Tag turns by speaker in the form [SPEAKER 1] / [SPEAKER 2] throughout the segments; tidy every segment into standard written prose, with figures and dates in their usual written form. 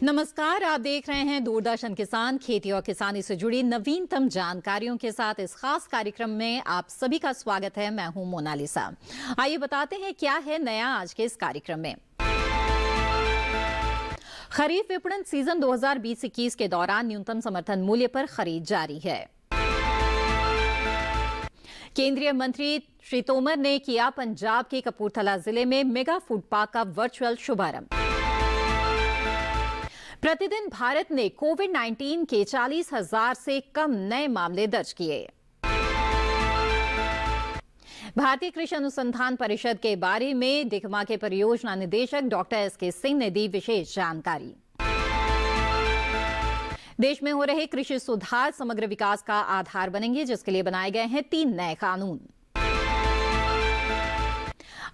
[SPEAKER 1] नमस्कार, आप देख रहे हैं दूरदर्शन किसान। खेती और किसानी से जुड़ी नवीनतम जानकारियों के साथ इस खास कार्यक्रम में आप सभी का स्वागत है। मैं हूं मोनालिसा। आइए बताते हैं क्या है नया आज के इस कार्यक्रम में। खरीफ विपणन सीजन 2020-21 के दौरान न्यूनतम समर्थन मूल्य पर खरीद जारी है। केंद्रीय मंत्री श्री तोमर ने किया पंजाब के कपूरथला जिले में मेगा फूड पार्क का वर्चुअल शुभारंभ। प्रतिदिन भारत ने कोविड-19 के 40,000 से कम नए मामले दर्ज किए। भारतीय कृषि अनुसंधान परिषद के बारे में दिखमा के परियोजना निदेशक डॉक्टर एस.के. सिंह ने दी विशेष जानकारी। देश में हो रहे कृषि सुधार समग्र विकास का आधार बनेंगे, जिसके लिए बनाए गए हैं 3 नए कानून।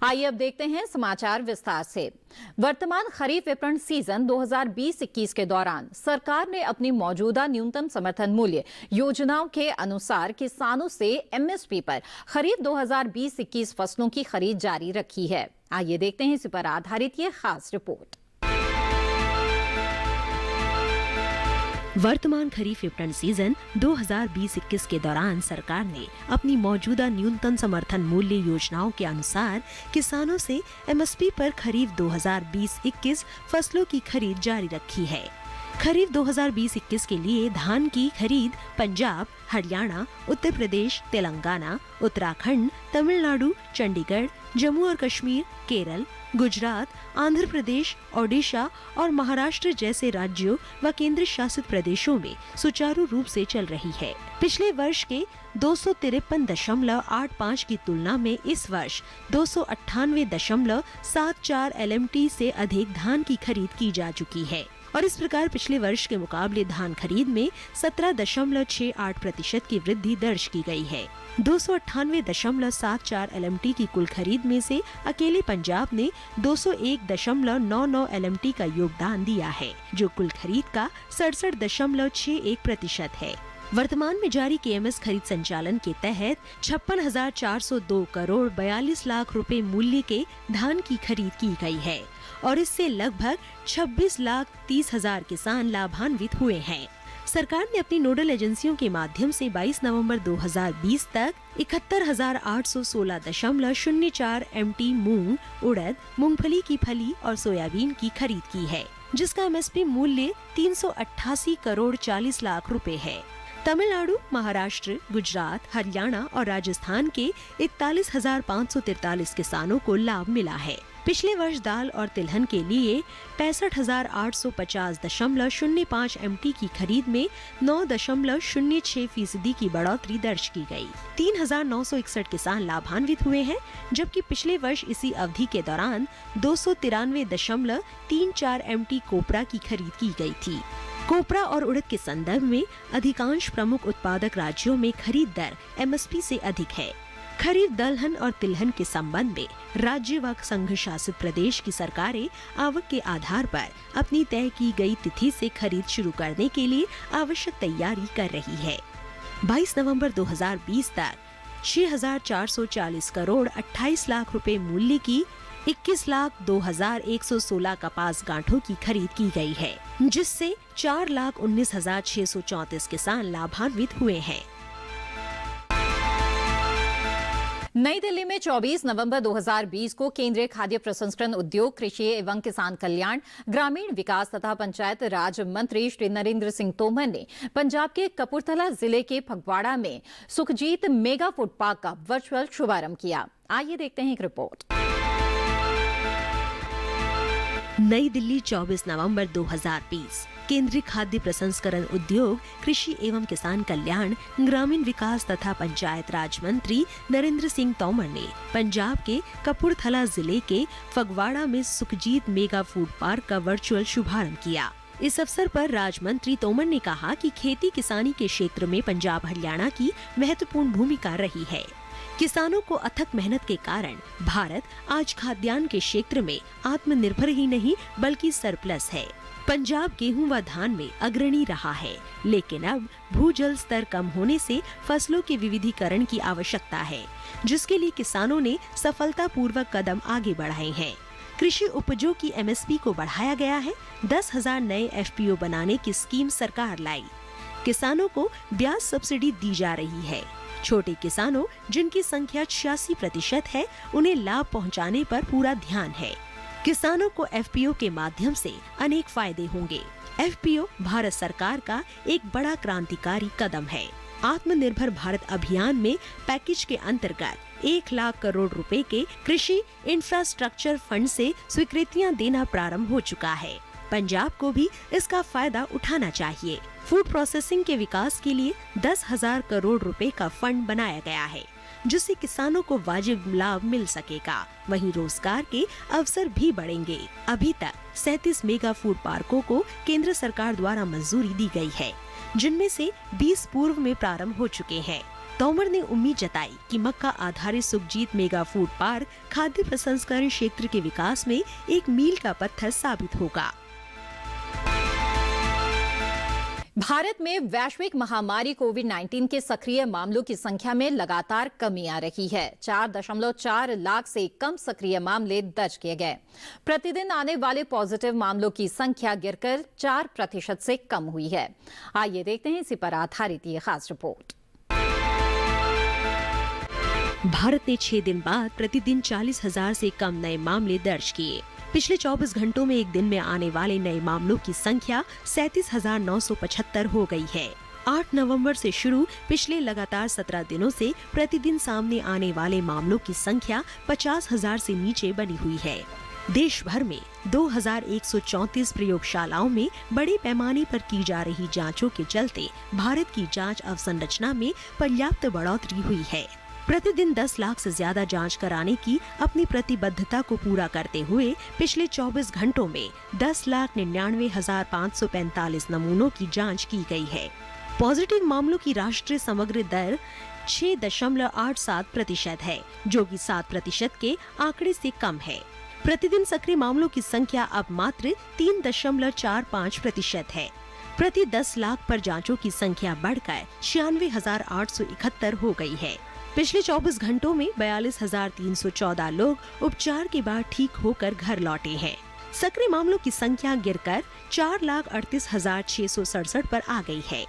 [SPEAKER 1] आइए अब देखते हैं समाचार विस्तार से। वर्तमान खरीफ विपणन सीजन 2020-21 के दौरान सरकार ने अपनी मौजूदा न्यूनतम समर्थन मूल्य योजनाओं के अनुसार किसानों से एमएसपी पर खरीफ 2020-21 फसलों की खरीद जारी रखी है। आइए देखते हैं इस पर आधारित ये खास रिपोर्ट।
[SPEAKER 2] वर्तमान खरीफ विपणन सीजन 2020-21 के दौरान सरकार ने अपनी मौजूदा न्यूनतम समर्थन मूल्य योजनाओं के अनुसार किसानों से एमएसपी पर खरीफ 2020-21 फसलों की खरीद जारी रखी है। खरीफ 2020-21 के लिए धान की खरीद पंजाब, हरियाणा, उत्तर प्रदेश, तेलंगाना, उत्तराखंड, तमिलनाडु, चंडीगढ़, जम्मू और कश्मीर, केरल, गुजरात, आंध्र प्रदेश, ओडिशा और महाराष्ट्र जैसे राज्यों व केंद्र शासित प्रदेशों में सुचारू रूप से चल रही है। पिछले वर्ष के 253.85 की तुलना में इस वर्ष 298.74 एलएमटी से अधिक धान की खरीद की जा चुकी है और इस प्रकार पिछले वर्ष के मुकाबले धान खरीद में 17.68% की वृद्धि दर्ज की गई है। 298.74 एलएमटी की कुल खरीद में से अकेले पंजाब ने 201.99 एलएमटी का योगदान दिया है, जो कुल खरीद का 67.61% है। वर्तमान में जारी केएमएस खरीद संचालन के तहत 56,402 करोड़ 42 लाख रुपए मूल्य के धान की खरीद की गई है और इससे लगभग 26,30,000 किसान लाभान्वित हुए हैं। सरकार ने अपनी नोडल एजेंसियों के माध्यम से 22 नवंबर 2020 तक 71,816.04 एमटी मूंग, उड़द, मूंगफली की फली और सोयाबीन की खरीद की है, जिसका एमएसपी मूल्य 388 करोड़ 40 लाख रुपए है। तमिलनाडु, महाराष्ट्र, गुजरात, हरियाणा और राजस्थान के 41,543 किसानों को लाभ मिला है। पिछले वर्ष दाल और तिलहन के लिए 65,850.05 एमटी की खरीद में 9.06% की बढ़ोतरी दर्ज की गई। 3,961 किसान लाभान्वित हुए हैं, जबकि पिछले वर्ष इसी अवधि के दौरान 293.34 एमटी कोपरा की खरीद की गई थी। कोपरा और उड़द के संदर्भ में अधिकांश प्रमुख उत्पादक राज्यों में खरीद दर एमएसपी से अधिक है। खरीफ दलहन और तिलहन के संबंध में राज्य व संघ शासित प्रदेश की सरकारें आवक के आधार पर अपनी तय की गई तिथि से खरीद शुरू करने के लिए आवश्यक तैयारी कर रही है। 22 नवंबर 2020 तक 6,440 करोड़ 28 लाख रुपए मूल्य की 21,02,116 कपास गांठों की खरीद की गई है, जिससे 4,19,634 किसान लाभान्वित हुए हैं।
[SPEAKER 1] नई दिल्ली में 24 नवंबर 2020 को केंद्रीय खाद्य प्रसंस्करण उद्योग, कृषि एवं किसान कल्याण, ग्रामीण विकास तथा पंचायत राज मंत्री श्री नरेंद्र सिंह तोमर ने पंजाब के कपूरथला जिले के फगवाड़ा में सुखजीत मेगा फूड पार्क का वर्चुअल शुभारंभ किया। आइए देखते हैं एक रिपोर्ट।
[SPEAKER 2] नई दिल्ली 24 नवंबर 2020 केंद्रीय खाद्य प्रसंस्करण उद्योग, कृषि एवं किसान कल्याण, ग्रामीण विकास तथा पंचायत राज मंत्री नरेंद्र सिंह तोमर ने पंजाब के कपूरथला जिले के फगवाड़ा में सुखजीत मेगा फूड पार्क का वर्चुअल शुभारंभ किया। इस अवसर पर राज्य मंत्री तोमर ने कहा कि खेती किसानी के क्षेत्र में पंजाब हरियाणा की महत्वपूर्ण भूमिका रही है। किसानों को अथक मेहनत के कारण भारत आज खाद्यान्न के क्षेत्र में आत्मनिर्भर ही नहीं बल्कि सरप्लस है। पंजाब गेहूं व धान में अग्रणी रहा है, लेकिन अब भूजल स्तर कम होने से फसलों के विविधीकरण की आवश्यकता है, जिसके लिए किसानों ने सफलतापूर्वक कदम आगे बढ़ाए हैं। कृषि उपजों की एमएसपी को बढ़ाया गया है। 10,000 नए एफपीओ बनाने की स्कीम सरकार लाई। किसानों को ब्याज सब्सिडी दी जा रही है। छोटे किसानों जिनकी संख्या 86% है, उन्हें लाभ पहुंचाने पर पूरा ध्यान है। किसानों को एफपीओ के माध्यम से अनेक फायदे होंगे। एफपीओ भारत सरकार का एक बड़ा क्रांतिकारी कदम है। आत्मनिर्भर भारत अभियान में पैकेज के अंतर्गत 1 लाख करोड़ रुपए के कृषि इंफ्रास्ट्रक्चर फंड से स्वीकृतियां देना प्रारंभ हो चुका है। पंजाब को भी इसका फायदा उठाना चाहिए। फूड प्रोसेसिंग के विकास के लिए 10,000 करोड़ रुपए का फंड बनाया गया है, जिससे किसानों को वाजिब लाभ मिल सकेगा। वहीं रोजगार के अवसर भी बढ़ेंगे। अभी तक 37 मेगा फूड पार्कों को केंद्र सरकार द्वारा मंजूरी दी गई है, जिनमें से 20 पूर्व में प्रारंभ हो चुके हैं। तोमर ने उम्मीद जताई कि मक्का आधारित सुखजीत मेगा फूड पार्क खाद्य प्रसंस्करण क्षेत्र के विकास में एक मील का पत्थर साबित होगा।
[SPEAKER 1] भारत में वैश्विक महामारी कोविड-19 के सक्रिय मामलों की संख्या में लगातार कमी आ रही है। 4.4 लाख से कम सक्रिय मामले दर्ज किए गए। प्रतिदिन आने वाले पॉजिटिव मामलों की संख्या गिरकर 4% से कम हुई है। आइए देखते हैं इसी पर आधारित ये खास रिपोर्ट।
[SPEAKER 2] भारत ने 6 दिन बाद प्रतिदिन 40,000 से कम नए मामले दर्ज किए। पिछले 24 घंटों में एक दिन में आने वाले नए मामलों की संख्या 37,975 हो गई है। 8 नवंबर से शुरू पिछले लगातार 17 दिनों से प्रतिदिन सामने आने वाले मामलों की संख्या 50,000 से नीचे बनी हुई है। देश भर में 2,134 प्रयोगशालाओं में बड़े पैमाने पर की जा रही जांचों के चलते भारत की जांच अवसंरचना में पर्याप्त बढ़ोतरी हुई है। प्रतिदिन 10 लाख से ज्यादा जांच कराने की अपनी प्रतिबद्धता को पूरा करते हुए पिछले 24 घंटों में 10,99,545 नमूनों की जांच की गई है। पॉजिटिव मामलों की राष्ट्रीय समग्र दर 6.87% है, जो कि 7% के आंकड़े से कम है। प्रतिदिन सक्रिय मामलों की संख्या अब मात्र 3.45% है। प्रति 10 लाख पर जांचों की संख्या बढ़कर 96,871 हो गई है। पिछले 24 घंटों में 42,314 लोग उपचार के बाद ठीक होकर घर लौटे हैं। सक्रिय मामलों की संख्या गिरकर 4,38,667 पर आ गई है।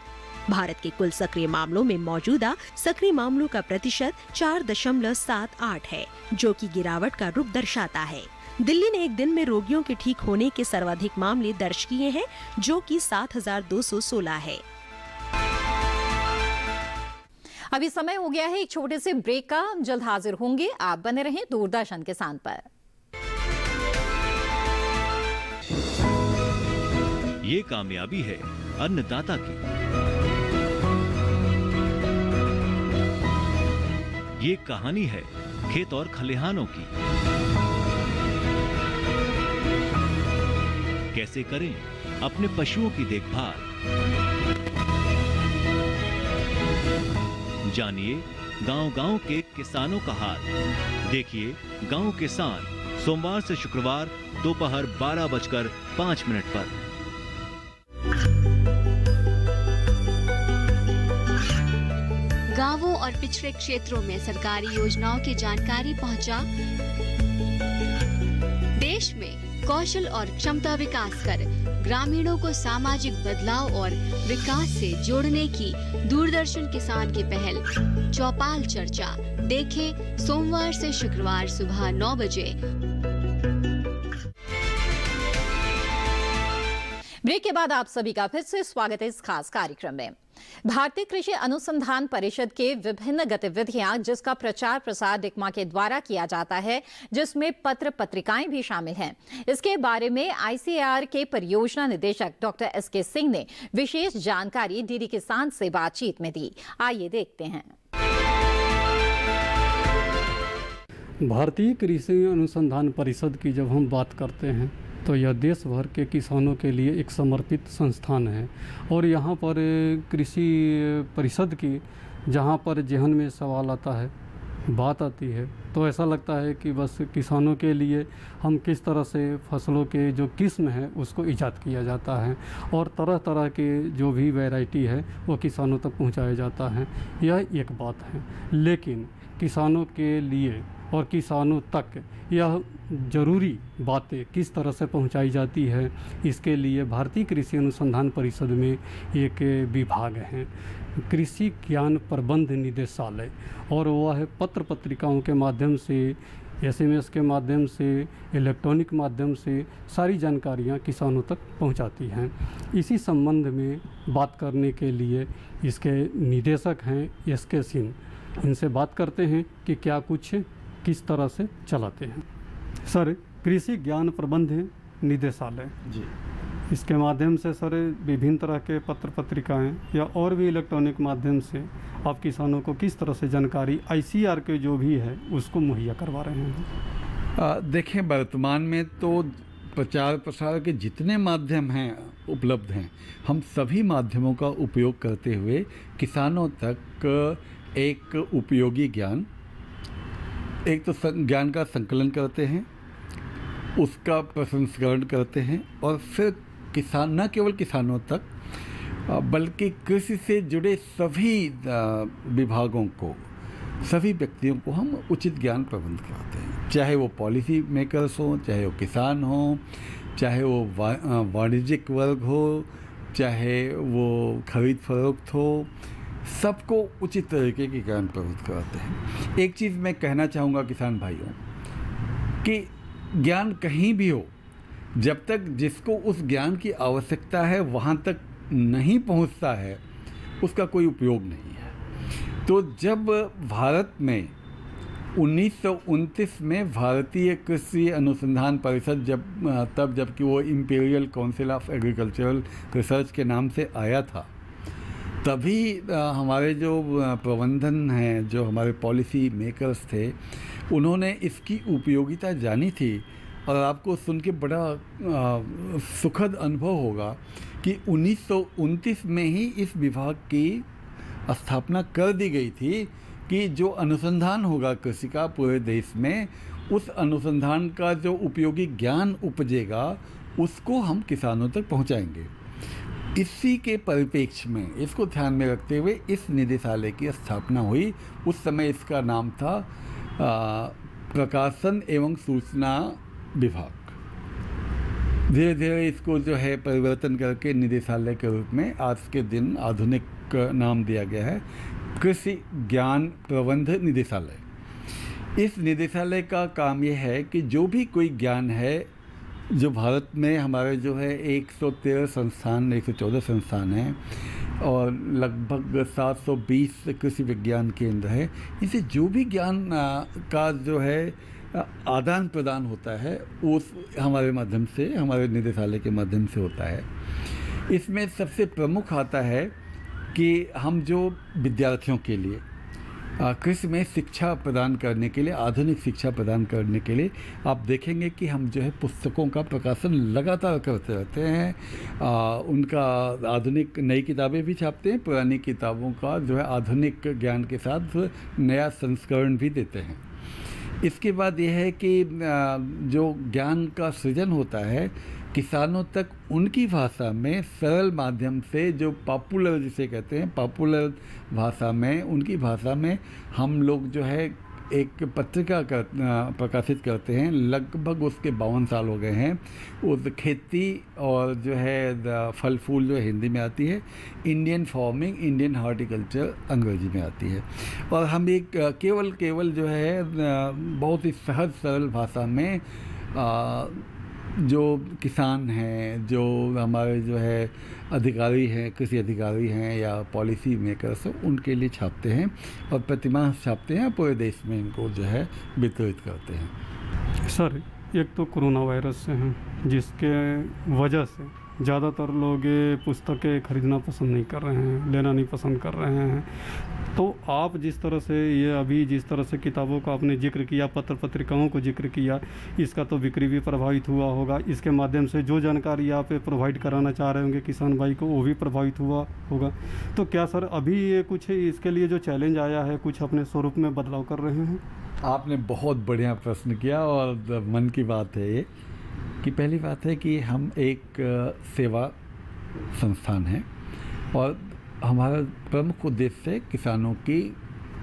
[SPEAKER 2] भारत के कुल सक्रिय मामलों में मौजूदा सक्रिय मामलों का प्रतिशत 4.78 है, जो कि गिरावट का रुख दर्शाता है। दिल्ली ने एक दिन में रोगियों के ठीक होने के सर्वाधिक मामले दर्ज किए हैं, जो कि 7,216 है।
[SPEAKER 1] अभी समय हो गया है एक छोटे से ब्रेक का। जल्द हाजिर होंगे। आप बने रहें दूरदर्शन किसान पर।
[SPEAKER 3] ये कामयाबी है अन्नदाता की। ये कहानी है खेत और खलिहानों की। कैसे करें अपने पशुओं की देखभाल, जानिए गांव-गांव के किसानों का हाल। देखिए गांव किसान सोमवार से शुक्रवार दोपहर 12:05 पर।
[SPEAKER 4] गांवों और पिछड़े क्षेत्रों में सरकारी योजनाओं की जानकारी पहुंचा। देश में कौशल और क्षमता विकास कर ग्रामीणों को सामाजिक बदलाव और विकास से जोड़ने की दूरदर्शन किसान की पहल चौपाल चर्चा देखें सोमवार से शुक्रवार सुबह 9 बजे।
[SPEAKER 1] ब्रेक के बाद आप सभी का फिर से स्वागत है इस खास कार्यक्रम में। भारतीय कृषि अनुसंधान परिषद के विभिन्न गतिविधियां जिसका प्रचार प्रसार डिकमा के द्वारा किया जाता है, जिसमें पत्र पत्रिकाएं भी शामिल हैं। इसके बारे में आईसीएआर के परियोजना निदेशक डॉक्टर एसके सिंह ने विशेष जानकारी डीडी किसान से बातचीत में दी। आइए देखते हैं।
[SPEAKER 5] भारतीय कृषि अनुसंधान परिषद की जब हम बात करते हैं तो यह देश भर के किसानों के लिए एक समर्पित संस्थान है। और यहाँ पर कृषि परिषद की जहाँ पर जहन में सवाल आता है, बात आती है, तो ऐसा लगता है कि बस किसानों के लिए हम किस तरह से फसलों के जो किस्म है उसको ईजाद किया जाता है और तरह तरह के जो भी वैरायटी है वो किसानों तक पहुँचाया जाता है। यह एक बात है, लेकिन किसानों के लिए और किसानों तक यह जरूरी बातें किस तरह से पहुंचाई जाती है, इसके लिए भारतीय कृषि अनुसंधान परिषद में एक विभाग है, कृषि ज्ञान प्रबंध निदेशालय, और वह पत्र पत्रिकाओं के माध्यम से, SMS के माध्यम से, इलेक्ट्रॉनिक माध्यम से सारी जानकारियां किसानों तक पहुंचाती हैं। इसी संबंध में बात करने के लिए इसके निदेशक हैं SK सिंह, इनसे बात करते हैं कि क्या कुछ किस तरह से चलाते हैं। सर, कृषि ज्ञान प्रबंध निदेशालय
[SPEAKER 6] जी,
[SPEAKER 5] इसके माध्यम से सर विभिन्न तरह के पत्र पत्रिकाएं या और भी इलेक्ट्रॉनिक माध्यम से आप किसानों को किस तरह से जानकारी ICR के जो भी है उसको मुहैया करवा रहे हैं?
[SPEAKER 6] देखें, वर्तमान में तो प्रचार प्रसार के जितने माध्यम हैं उपलब्ध हैं, हम सभी माध्यमों का उपयोग करते हुए किसानों तक एक उपयोगी ज्ञान, एक तो ज्ञान का संकलन करते हैं, उसका प्रसंस्करण करते हैं, और फिर किसान, न केवल किसानों तक बल्कि कृषि से जुड़े सभी विभागों को, सभी व्यक्तियों को हम उचित ज्ञान प्रबंध कराते हैं, चाहे वो पॉलिसी मेकर्स हों, चाहे वो किसान हों, चाहे वो वाणिज्यिक वर्ग हो, चाहे वो खरीद फरोख्त हो, सबको उचित तरीके के ज्ञान प्रबंध कराते हैं। एक चीज़ मैं कहना चाहूँगा किसान भाइयों कि ज्ञान कहीं भी हो, जब तक जिसको उस ज्ञान की आवश्यकता है वहाँ तक नहीं पहुँचता है, उसका कोई उपयोग नहीं है। तो जब भारत में 1929 में भारतीय कृषि अनुसंधान परिषद जबकि वो imperial council of agricultural research के नाम से आया था, तभी हमारे जो प्रबंधन हैं, जो हमारे पॉलिसी मेकर्स थे, उन्होंने इसकी उपयोगिता जानी थी। और आपको सुन के बड़ा सुखद अनुभव होगा कि 1929 में ही इस विभाग की स्थापना कर दी गई थी कि जो अनुसंधान होगा कृषि का पूरे देश में, उस अनुसंधान का जो उपयोगी ज्ञान उपजेगा उसको हम किसानों तक पहुंचाएंगे। इसी के परिप्रेक्ष्य में, इसको ध्यान में रखते हुए इस निदेशालय की स्थापना हुई। उस समय इसका नाम था प्रकाशन एवं सूचना विभाग। धीरे धीरे इसको जो है परिवर्तन करके निदेशालय के रूप में आज के दिन आधुनिक नाम दिया गया है, कृषि ज्ञान प्रबंध निदेशालय। इस निदेशालय का काम यह है कि जो भी कोई ज्ञान है, जो भारत में हमारे जो है 113 संस्थान, 114 संस्थान हैं और लगभग 720 कृषि विज्ञान केंद्र है, इसे जो भी ज्ञान का जो है आदान प्रदान होता है उस हमारे माध्यम से, हमारे निदेशालय के माध्यम से होता है। इसमें सबसे प्रमुख आता है कि हम जो विद्यार्थियों के लिए कृषि में शिक्षा प्रदान करने के लिए, आधुनिक शिक्षा प्रदान करने के लिए आप देखेंगे कि हम जो है पुस्तकों का प्रकाशन लगातार करते रहते हैं। उनका आधुनिक नई किताबें भी छापते हैं, पुरानी किताबों का जो है आधुनिक ज्ञान के साथ नया संस्करण भी देते हैं। इसके बाद यह है कि जो ज्ञान का सृजन होता है किसानों तक उनकी भाषा में सरल माध्यम से, जो पॉपुलर जिसे कहते हैं, पॉपुलर भाषा में, उनकी भाषा में हम लोग जो है एक पत्रिका प्रकाशित करते हैं। लगभग उसके 52 साल हो गए हैं। उस खेती और जो है फल फूल जो हिंदी में आती है, इंडियन फार्मिंग, इंडियन हॉर्टिकल्चर अंग्रेजी में आती है। और हम एक केवल जो है बहुत ही सहज सरल भाषा में जो किसान हैं, जो हमारे जो है अधिकारी हैं, कृषि अधिकारी हैं या पॉलिसी मेकर्स हैं, उनके लिए छापते हैं और प्रतिमाह छापते हैं, पूरे देश में इनको जो है वितरित करते हैं।
[SPEAKER 5] सर, एक तो कोरोना वायरस से हैं, जिसके वजह से ज़्यादातर लोग ये पुस्तकें खरीदना पसंद नहीं कर रहे हैं, लेना नहीं पसंद कर रहे हैं। तो आप जिस तरह से ये अभी जिस तरह से किताबों का आपने जिक्र किया, पत्र पत्रिकाओं को जिक्र किया, इसका तो बिक्री भी प्रभावित हुआ होगा। इसके माध्यम से जो जानकारी आप प्रोवाइड कराना चाह रहे होंगे किसान भाई को, वो भी प्रभावित हुआ होगा। तो क्या सर अभी ये कुछ इसके लिए जो चैलेंज आया है, कुछ अपने स्वरूप में बदलाव कर रहे हैं?
[SPEAKER 6] आपने बहुत बढ़िया प्रश्न किया और मन की बात है ये कि पहली बात है कि हम एक सेवा संस्थान हैं और हमारा प्रमुख उद्देश्य है किसानों की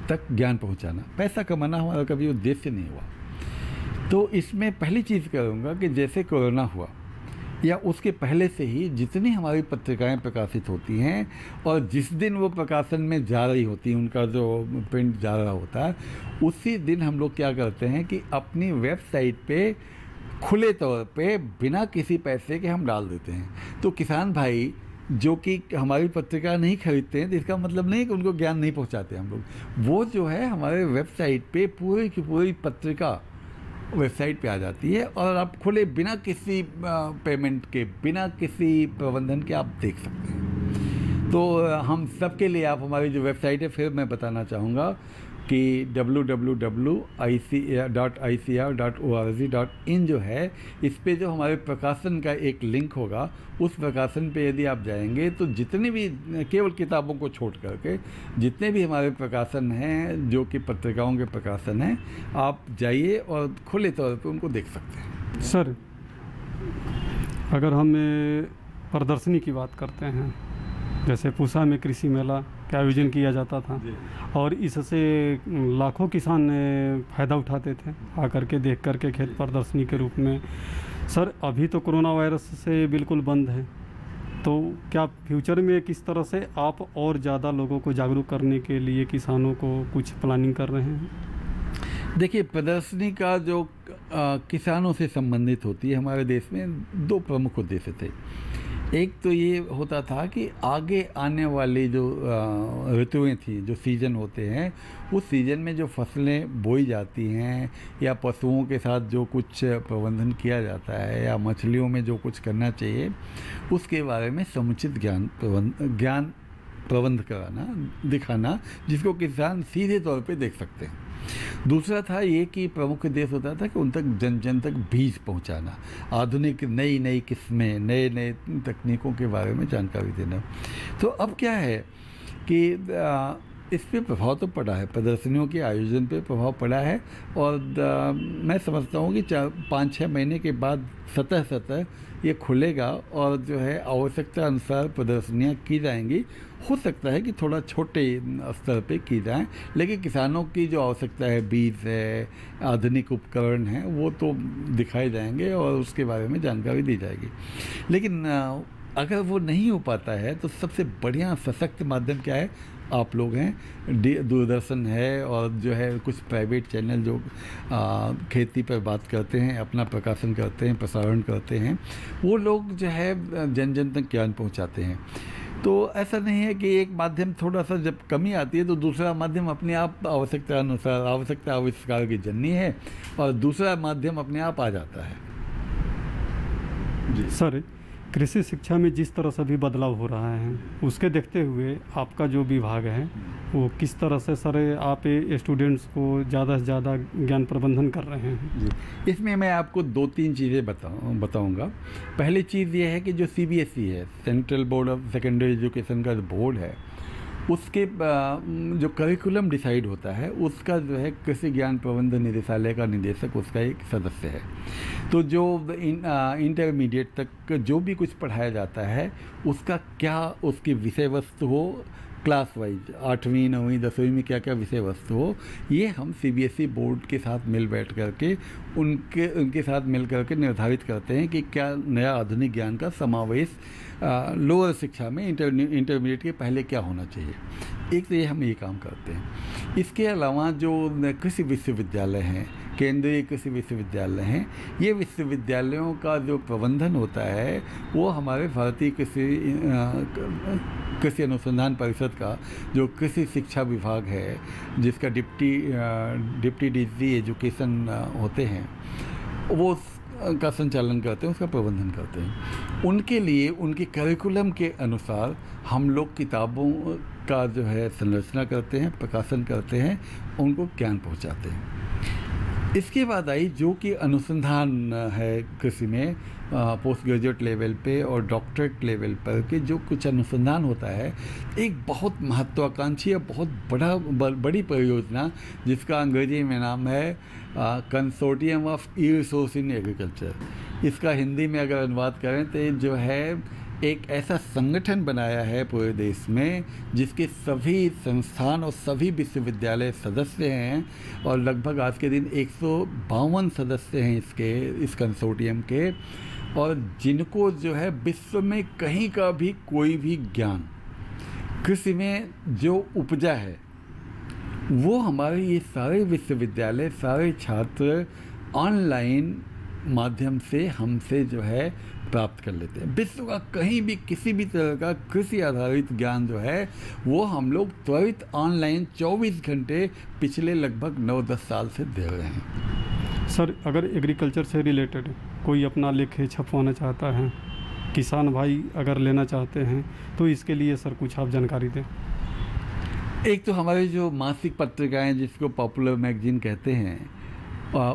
[SPEAKER 6] तक ज्ञान पहुंचाना। पैसा कमाना हमारा कभी उद्देश्य नहीं हुआ। तो इसमें पहली चीज़ करूँगा कि जैसे कोरोना हुआ या उसके पहले से ही जितनी हमारी पत्रिकाएं प्रकाशित होती हैं और जिस दिन वो प्रकाशन में जा रही होती हैं, उनका जो प्रिंट जा रहा होता है, उसी दिन हम लोग क्या करते हैं कि अपनी वेबसाइट पे खुले तौर पे बिना किसी पैसे के हम डाल देते हैं। तो किसान भाई जो कि हमारी पत्रिका नहीं खरीदते हैं, तो इसका मतलब नहीं कि उनको ज्ञान नहीं पहुंचाते हम लोग। वो जो है हमारे वेबसाइट पे पूरी की पूरी पत्रिका वेबसाइट पे आ जाती है और आप खुले बिना किसी पेमेंट के, बिना किसी प्रबंधन के आप देख सकते हैं। तो हम सबके लिए आप हमारी जो वेबसाइट है, फिर मैं बताना चाहूँगा कि www.icr.org.in जो है, इस पे जो हमारे प्रकाशन का एक लिंक होगा, उस प्रकाशन पे यदि आप जाएंगे तो जितने भी, केवल किताबों को छोड़ करके जितने भी हमारे प्रकाशन हैं, जो कि पत्रिकाओं के प्रकाशन हैं, आप जाइए और खुले तौर पे उनको देख सकते हैं।
[SPEAKER 5] सर, अगर हम प्रदर्शनी की बात करते हैं, जैसे पूसा में कृषि मेला का आयोजन किया जाता था और इससे लाखों किसान फ़ायदा उठाते थे आकर के, देख कर के खेत प्रदर्शनी के रूप में। सर, अभी तो कोरोना वायरस से बिल्कुल बंद है, तो क्या फ्यूचर में किस तरह से आप और ज़्यादा लोगों को जागरूक करने के लिए किसानों को कुछ प्लानिंग कर रहे हैं?
[SPEAKER 6] देखिए, प्रदर्शनी का जो किसानों से संबंधित होती है हमारे देश में, दो प्रमुख उद्देश्य थे। एक तो ये होता था कि आगे आने वाली जो ऋतुएं थी, जो सीज़न होते हैं, उस सीज़न में जो फसलें बोई जाती हैं या पशुओं के साथ जो कुछ प्रबंधन किया जाता है या मछलियों में जो कुछ करना चाहिए, उसके बारे में समुचित ज्ञान प्रबंध कराना, दिखाना, जिसको किसान सीधे तौर पे देख सकते हैं। दूसरा था ये कि प्रमुख उद्देश्य होता था कि उन तक जन जन तक बीज पहुंचाना, आधुनिक नई नई किस्में, नए नए तकनीकों के बारे में जानकारी देना। तो अब क्या है कि इस पे प्रभाव तो पड़ा है, प्रदर्शनियों के आयोजन पे प्रभाव पड़ा है और मैं समझता हूँ कि 5-6 महीने के बाद सतह ये खुलेगा और जो है आवश्यकता अनुसार प्रदर्शनियाँ की जाएंगी। हो सकता है कि थोड़ा छोटे स्तर पे की जाएं, लेकिन किसानों की जो आवश्यकता है, बीज है, आधुनिक उपकरण हैं, वो तो दिखाए जाएंगे और उसके बारे में जानकारी दी जाएगी। लेकिन अगर वो नहीं हो पाता है तो सबसे बढ़िया सशक्त माध्यम क्या है? आप लोग हैं, दूरदर्शन है और जो है कुछ प्राइवेट चैनल जो खेती पर बात करते हैं, अपना प्रकाशन करते हैं, प्रसारण करते हैं, वो लोग जो है जन जन तक ज्ञान पहुंचाते हैं। तो ऐसा नहीं है कि एक माध्यम थोड़ा सा जब कमी आती है तो दूसरा माध्यम अपने आप आवश्यकता अनुसार, आवश्यकता आविष्कार की जननी है और दूसरा माध्यम अपने आप आ जाता है।
[SPEAKER 5] जी सर, कृषि शिक्षा में जिस तरह से भी बदलाव हो रहा है, उसके देखते हुए आपका जो विभाग है वो किस तरह से सर आप स्टूडेंट्स को ज़्यादा से ज़्यादा ज्ञान प्रबंधन कर रहे हैं?
[SPEAKER 6] जी, इसमें मैं आपको 2-3 चीज़ें बताऊंगा। पहली चीज़ ये है कि जो CBSE है, central board of secondary education का जो बोर्ड है, उसके जो करिकुलम डिसाइड होता है, उसका जो है कृषि ज्ञान प्रबंधन निदेशालय का निदेशक उसका एक सदस्य है। तो जो इंटरमीडिएट तक जो भी कुछ पढ़ाया जाता है, उसका क्या उसकी विषय वस्तु हो, क्लास वाइज 8वीं 9वीं 10वीं में क्या क्या विषय वस्तु हो, ये हम CBSE बोर्ड के साथ मिल बैठ करके उनके साथ मिल करके निर्धारित करते हैं कि क्या नया आधुनिक ज्ञान का समावेश लोअर शिक्षा में इंटरमीडिएट के पहले क्या होना चाहिए। एक तो ये हम ये काम करते हैं। इसके अलावा जो कृषि विश्वविद्यालय हैं, केंद्रीय कृषि विश्वविद्यालय हैं, ये विश्वविद्यालयों का जो प्रबंधन होता है वो हमारे भारतीय कृषि अनुसंधान परिषद का जो कृषि शिक्षा विभाग है, जिसका डिप्टी DG एजुकेशन होते हैं, वो का संचालन करते हैं, उसका प्रबंधन करते हैं। उनके लिए उनके करिकुलम के अनुसार हम लोग किताबों का जो है संरचना करते हैं, प्रकाशन करते हैं, उनको ज्ञान पहुंचाते हैं। इसके बाद आई जो कि अनुसंधान है कृषि में, पोस्ट ग्रेजुएट लेवल पे और डॉक्टरेट लेवल पर के जो कुछ अनुसंधान होता है, एक बहुत महत्वाकांक्षी और बहुत बड़ी परियोजना जिसका अंग्रेजी में नाम है consortium of e resource in agriculture. इसका हिंदी में अगर अनुवाद करें तो जो है एक ऐसा संगठन बनाया है पूरे देश में जिसके सभी संस्थान और सभी विश्वविद्यालय सदस्य हैं, और लगभग आज के दिन 152 सदस्य हैं इस कंसोर्टियम के, और जिनको जो है विश्व में कहीं का भी कोई भी ज्ञान कृषि में जो उपजा है वो हमारे ये सारे विश्वविद्यालय, सारे छात्र ऑनलाइन माध्यम से हमसे जो है प्राप्त कर लेते हैं। विश्व का कहीं भी किसी भी तरह का कृषि आधारित ज्ञान जो है वो हम लोग त्वरित ऑनलाइन 24 घंटे पिछले लगभग 9-10 साल से दे रहे हैं।
[SPEAKER 5] सर, अगर एग्रीकल्चर से रिलेटेड कोई अपना लेख छपवाना चाहता है, किसान भाई अगर लेना चाहते हैं, तो इसके लिए सर कुछ आप जानकारी दें।
[SPEAKER 6] एक तो हमारे जो मासिक पत्रिकाएं जिसको पॉपुलर मैगजीन कहते हैं,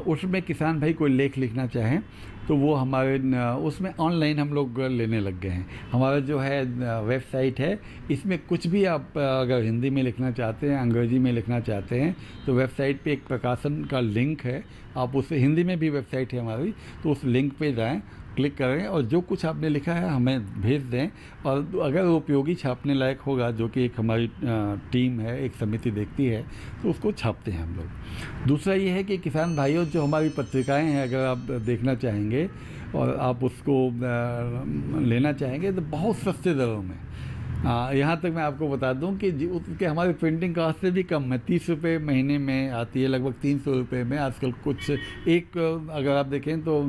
[SPEAKER 6] उसमें किसान भाई कोई लेख लिखना चाहें तो वो हमारे उसमें ऑनलाइन हम लोग लेने लग गए हैं। हमारा जो है वेबसाइट है, इसमें कुछ भी आप अगर हिंदी में लिखना चाहते हैं, अंग्रेजी में लिखना चाहते हैं, तो वेबसाइट पे एक प्रकाशन का लिंक है, आप उसे, हिंदी में भी वेबसाइट है हमारी, तो उस लिंक पे जाएं, क्लिक करें और जो कुछ आपने लिखा है हमें भेज दें, और अगर वो उपयोगी छापने लायक होगा, जो कि एक हमारी टीम है, एक समिति देखती है, तो उसको छापते हैं हम लोग। दूसरा ये है कि किसान भाइयों, जो हमारी पत्रिकाएं हैं, अगर आप देखना चाहेंगे और आप उसको लेना चाहेंगे तो बहुत सस्ते दरों में, यहाँ तक मैं आपको बता दूं कि उसके हमारे प्रिंटिंग कास्ट से भी कम है, 30 रुपये महीने में आती है, लगभग 300 रुपये में आजकल कुछ एक, अगर आप देखें तो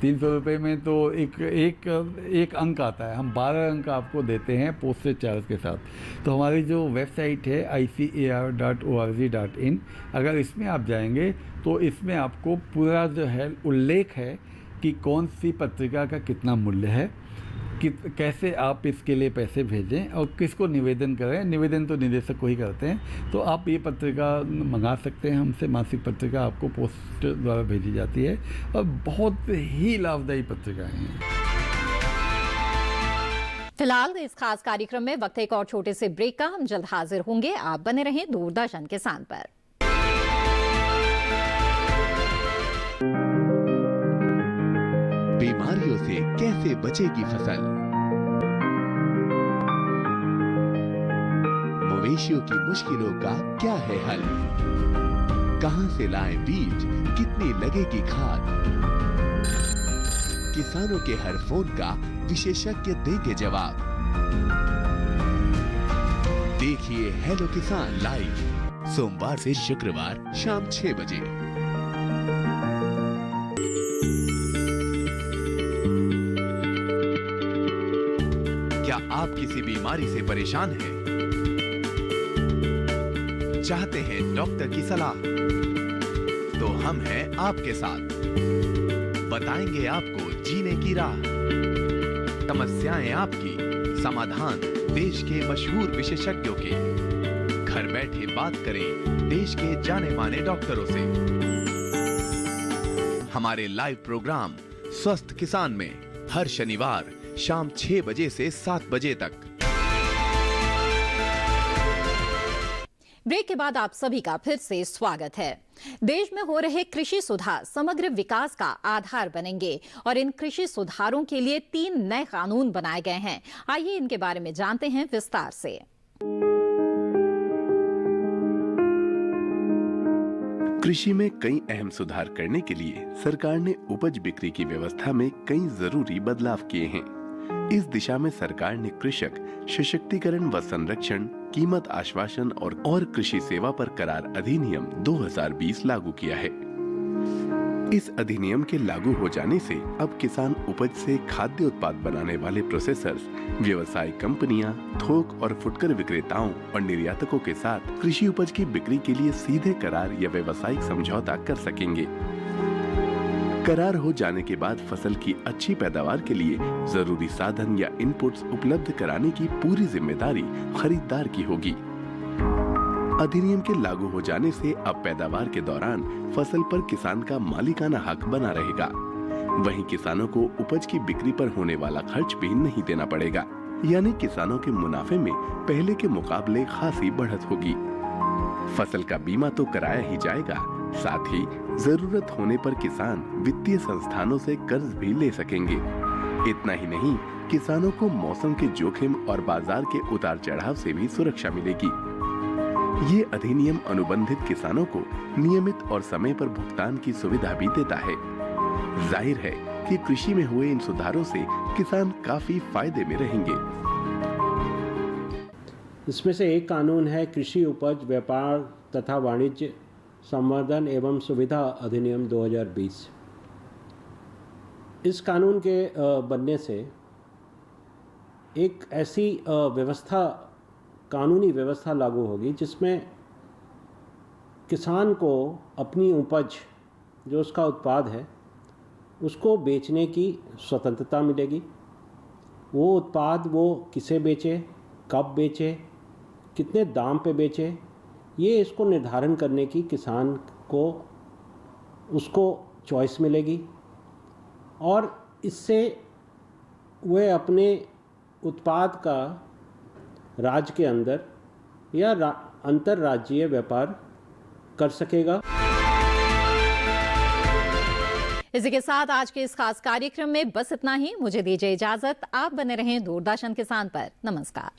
[SPEAKER 6] 300 रुपये में तो एक अंक आता है, हम 12 अंक आपको देते हैं पोस्टेज चार्ज के साथ। तो हमारी जो वेबसाइट है icar.org.in, अगर इसमें आप जाएंगे तो इसमें आपको पूरा जो है उल्लेख है कि कौन सी पत्रिका का कितना मूल्य है, कि कैसे आप इसके लिए पैसे भेजें और किसको निवेदन करें। निवेदन तो निदेशक को ही करते हैं, तो आप ये पत्रिका मंगा सकते हैं हमसे, मासिक पत्रिका आपको पोस्ट द्वारा भेजी जाती है और बहुत ही लाभदायी पत्रिकाएं हैं।
[SPEAKER 1] फिलहाल इस खास कार्यक्रम में वक्त एक और छोटे से ब्रेक का, हम जल्द हाजिर होंगे। आप बने रहें दूरदर्शन किसान पर।
[SPEAKER 7] बीमारियों से कैसे बचेगी फसल, मवेशियों की मुश्किलों का क्या है हल, कहां से लाएं बीज, कितनी लगेगी खाद, किसानों के हर फोन का विशेषज्ञ देंगे जवाब। देखिए हेलो किसान लाइव सोमवार से शुक्रवार शाम 6 बजे। क्या आप किसी बीमारी से परेशान हैं? चाहते हैं डॉक्टर की सलाह? तो हम हैं आपके साथ, बताएंगे आपको जीने की राह। समस्याएं आपकी, समाधान देश के मशहूर विशेषज्ञों के। घर बैठे बात करें देश के जाने माने डॉक्टरों से। हमारे लाइव प्रोग्राम स्वस्थ किसान में हर शनिवार शाम 6 बजे से 7 बजे तक।
[SPEAKER 1] ब्रेक के बाद आप सभी का फिर से स्वागत है। देश में हो रहे कृषि सुधार समग्र विकास का आधार बनेंगे और इन कृषि सुधारों के लिए 3 नए कानून बनाए गए हैं। आइए इनके बारे में जानते हैं विस्तार से।
[SPEAKER 7] कृषि में कई अहम सुधार करने के लिए सरकार ने उपज बिक्री की व्यवस्था में कई जरूरी बदलाव किए हैं। इस दिशा में सरकार ने कृषक सशक्तिकरण व संरक्षण, कीमत आश्वासन और कृषि सेवा पर करार अधिनियम 2020 लागू किया है। इस अधिनियम के लागू हो जाने से अब किसान उपज से खाद्य उत्पाद बनाने वाले प्रोसेसर्स, व्यवसायिक कंपनियां, थोक और फुटकर विक्रेताओं और निर्यातकों के साथ कृषि उपज की बिक्री के लिए सीधे करार या व्यवसायिक समझौता कर सकेंगे। करार हो जाने के बाद फसल की अच्छी पैदावार के लिए जरूरी साधन या इनपुट्स उपलब्ध कराने की पूरी जिम्मेदारी खरीदार की होगी। अधिनियम के लागू हो जाने से अब पैदावार के दौरान फसल पर किसान का मालिकाना हक बना रहेगा। वहीं किसानों को उपज की बिक्री पर होने वाला खर्च भी नहीं देना पड़ेगा, यानी किसानों के मुनाफे में पहले के मुकाबले खासी बढ़त होगी। फसल का बीमा तो कराया ही जाएगा, साथ ही जरूरत होने पर किसान वित्तीय संस्थानों से कर्ज भी ले सकेंगे। इतना ही नहीं, किसानों को मौसम के जोखिम और बाजार के उतार चढ़ाव से भी सुरक्षा मिलेगी। ये अधिनियम अनुबंधित किसानों को नियमित और समय पर भुगतान की सुविधा भी देता है। जाहिर है कि कृषि में हुए इन सुधारों से किसान काफी फायदे में रहेंगे।
[SPEAKER 8] इसमें से एक कानून है कृषि उपज व्यापार तथा वाणिज्य संवर्धन एवं सुविधा अधिनियम 2020। इस कानून के बनने से एक ऐसी कानूनी व्यवस्था लागू होगी जिसमें किसान को अपनी उपज, जो उसका उत्पाद है, उसको बेचने की स्वतंत्रता मिलेगी। वो उत्पाद वो किसे बेचे, कब बेचे, कितने दाम पे बेचे, ये इसको निर्धारण करने की किसान को उसको चॉइस मिलेगी और इससे वह अपने उत्पाद का राज्य के अंदर या अंतर्राज्यीय व्यापार कर सकेगा।
[SPEAKER 1] इसी के साथ आज के इस खास कार्यक्रम में बस इतना ही। मुझे दीजिए इजाजत। आप बने रहें दूरदर्शन किसान पर। नमस्कार।